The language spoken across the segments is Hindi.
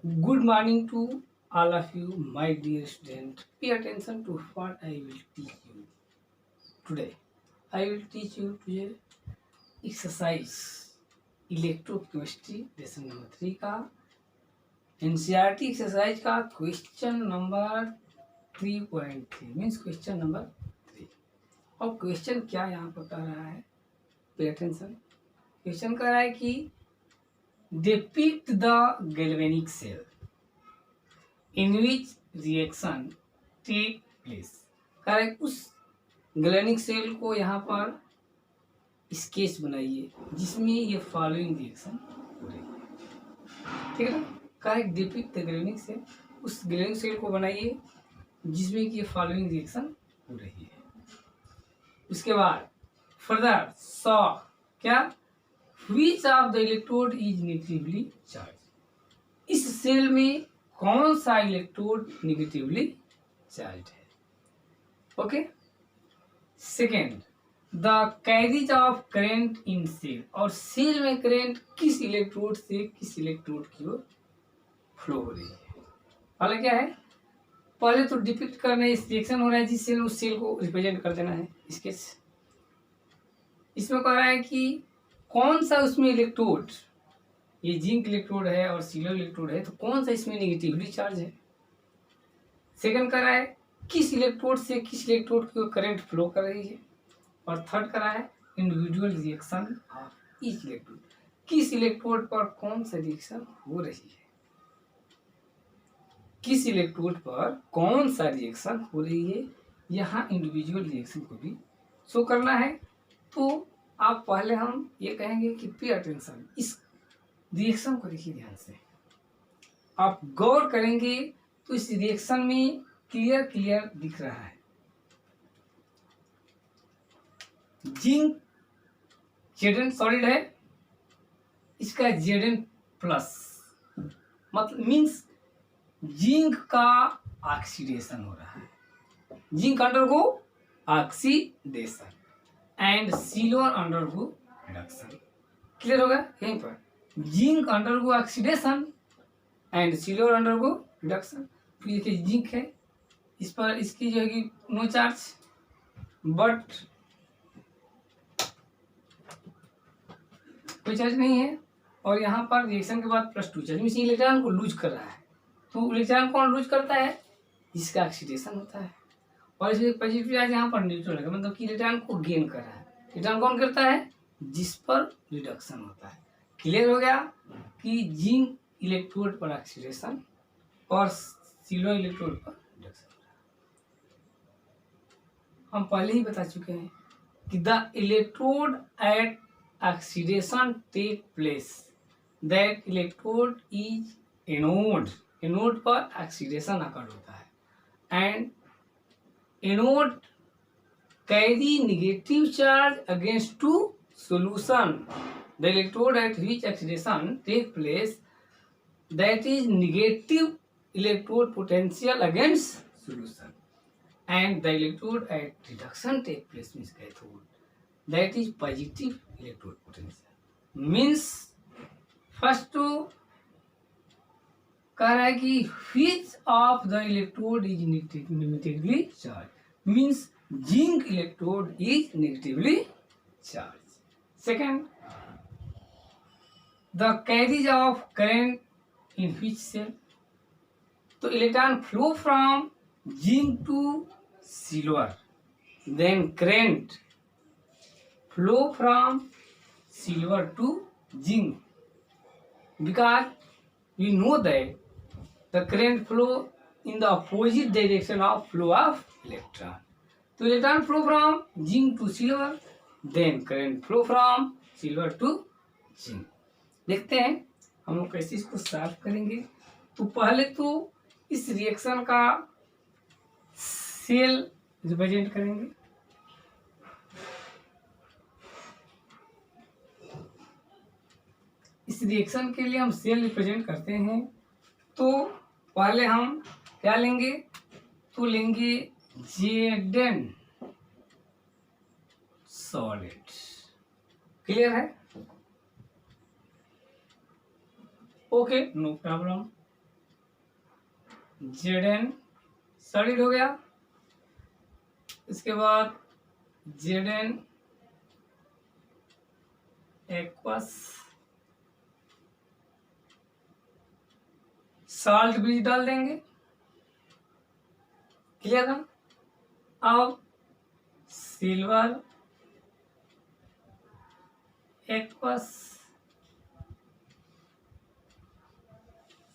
Good morning to all of you, my dear student. Pay attention to what I will teach you today. I will teach you today exercise electrochemistry lesson number 3 का एनसीईआरटी एक्सरसाइज का question number 3.3 means question number 3। और क्वेश्चन क्या यहाँ पर कर रहा है, पे अटेंशन। क्वेश्चन कर रहा है कि depict the galvanic cell in which reaction take place। Correct, उस गैल्वेनिक सेल को यहाँ पर स्केच बनाइए जिसमें ये फॉलोइंग रिएक्शन हो रही है। ठीक है ना, correct, depict the galvanic cell, उस गैल्वेनिक सेल को बनाइए जिसमें कि ये फॉलोइंग रिएक्शन हो रही है। उसके बाद फर्दर सॉ क्या, which of the electrode is negatively charge. इस सेल में कौन सा इलेक्ट्रोड नेगेटिवली चार्ज है। Okay. Second, the carriage of current in cell, और सेल में करंट किस इलेक्ट्रोड से किस इलेक्ट्रोड की ओर फ्लो हो रही है। पहले क्या है, पहले तो डिपिक्ट करना है, इस रिएक्शन हो रहा है जिस सेल, उस सेल को रिप्रेजेंट कर देना है स्केच। इसमें कह रहा है कि कौन सा उसमें इलेक्ट्रोड, ये जिंक इलेक्ट्रोड है और सिल्वर इलेक्ट्रोड है, तो कौन सा इसमें नेगेटिवली चार्ज है। सेकंड कर रहा है किस इलेक्ट्रोड से किस इलेक्ट्रोड की करंट फ्लो कर रही है। और थर्ड कर रहा है individual reaction of each electrode, किस इलेक्ट्रोड पर कौन सा रिएक्शन हो रही है, किस इलेक्ट्रोड पर कौन सा रिएक्शन हो रही है। यहाँ इंडिविजुअल रिएक्शन को भी शो करना है। तो आप पहले हम ये कहेंगे कि पे अटेंशन, इस रिएक्शन को देखिए ध्यान से, आप गौर करेंगे तो इस रिएक्शन में क्लियर दिख रहा है जिंक Zn सॉलिड है, इसका Zn प्लस, मतलब मीन्स जिंक का ऑक्सीडेशन हो रहा है, zinc undergo oxidation and silver undergo reduction. Clear होगा, यहीं पर zinc undergo oxidation and silver undergo reduction. तो ये जिंक है, इस पर इसकी जो है कि नो चार्ज, बट कोई चार्ज नहीं है, और यहाँ पर रिएक्शन के बाद +2 चार्ज, मीन्स इलेक्ट्रॉन को लूज कर रहा है। तो इलेक्ट्रॉन कौन लूज करता है, जिसका ऑक्सीडेशन होता है, और इसमें पॉजिटिव चार्ज यहाँ पर न्यूट्रल है, मतलब कि इलेक्ट्रॉन को गेन कर रहा है। इलेक्ट्रॉन कौन करता है, जिस पर रिडक्शन होता है। क्लियर हो गया कि जिंक इलेक्ट्रोड पर ऑक्सीडेशन और सिल्वर इलेक्ट्रोड पर रिडक्शन। हम पहले ही बता चुके हैं कि the electrode at oxidation take place, that electrode is anode, anode पर ऑक्सीडेशन अकर होता है, and anode carry negative charge against two solution. The electrode at which oxidation take place, that is negative electrode potential against solution, and the electrode at reduction take place means cathode, that is positive electrode potential. Means first to कह रहा है कि which of the electrode is negatively charged, means zinc electrode is negatively charge. Second, the carriage of current in which cell, तो electron flow from zinc to silver, then current flow from silver to zinc, because we know that the current flow in the opposite direction of flow of electron. तो electron flow from zinc to silver, then current flow from silver to zinc. देखते हैं हम लोग कैसे इसको सॉल्व करेंगे। तो पहले तो इस रिएक्शन का सेल रिप्रेजेंट करेंगे। इस रिएक्शन के लिए हम सेल रिप्रेजेंट करते हैं, तो पहले हम क्या लेंगे, तो लेंगे Zn सॉलिड। क्लियर है, okay, no problem. Zn solid हो गया। इसके बाद Zn एक्वस, साल्ट ब्रिज डाल देंगे। क्लियर है। अब सिल्वर एक्वस,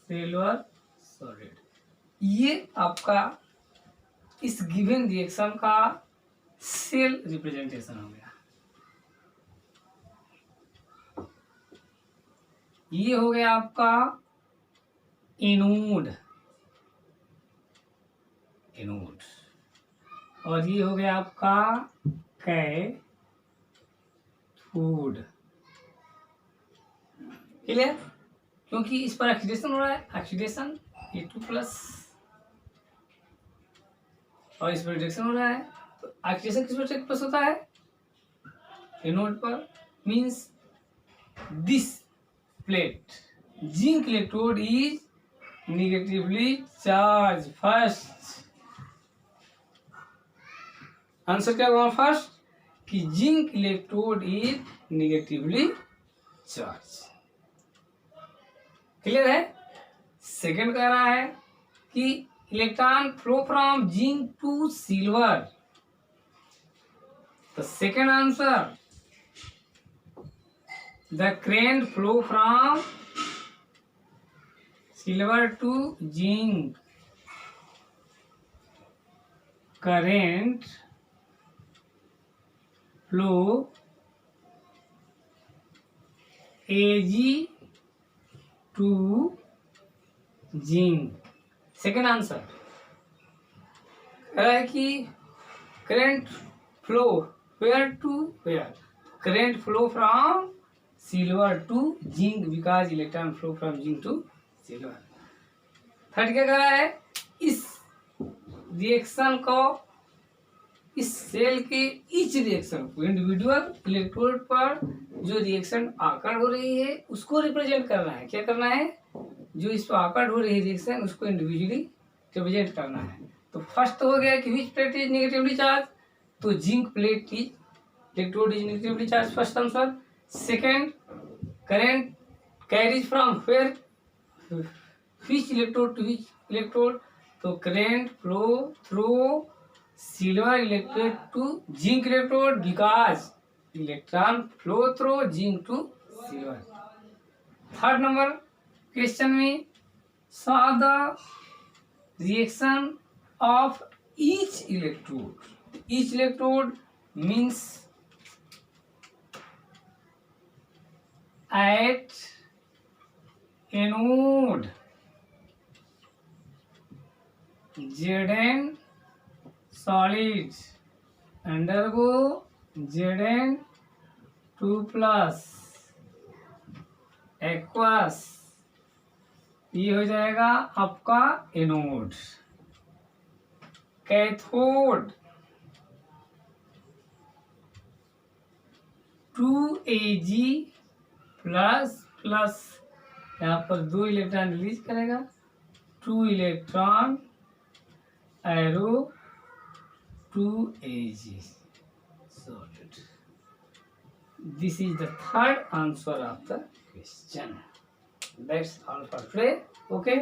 सिल्वर सॉलिड, ये आपका इस गिवन रिएक्शन का सेल रिप्रेजेंटेशन हो गया। ये हो गया आपका एनोड, एनोड, और ये हो गया आपका कैथोड। क्लियर। क्योंकि इस पर ऑक्सीडेशन हो रहा है, ऑक्सीडेशन A2+ और इस पर रिडक्शन हो रहा है, तो ऑक्सीडेशन किस पर प्लस होता है, एनोड पर। Means this plate zinc electrode is negatively charge. First answer क्या होगा फर्स्ट, कि zinc electrode is negatively charge. Clear है। सेकंड कह रहा है कि electron flow from zinc to silver. The second answer, the current flow from silver to zinc, current flow Ag to zinc. Second answer कह रहा है कि current flow where to where, current flow from silver to zinc because electron flow from zinc to silver. Third क्या कह रहा है, इस रिएक्शन को, इस सेल के ईच रिएक्शन को इंडिविजुअल इलेक्ट्रोड पर जो रिएक्शन आकर हो रही है उसको रिप्रेजेंट करना है। क्या करना है, जो इस पर आकर हो रही है रिएक्शन उसको इंडिविजुअली रिप्रेजेंट करना है। तो फर्स्ट हो गया कि which plate is negatively charge, तो zinc plate is electrode is negatively charge, first answer. Second, current carries from where, which electrode to which electrode, तो current flow through silver electrode to zinc electrode because electron flow through zinc to silver. Third number question में saw the reaction of each electrode. Each electrode means at anode Zn solid undergo Zn2+ aqueous, ये हो जाएगा आपका एनोड। कैथोड 2Ag++, यहाँ पर 2 इलेक्ट्रॉन रिलीज करेगा, 2 electron arrow 2Ag solid. This is the third answer of the question. That's all for today. Okay.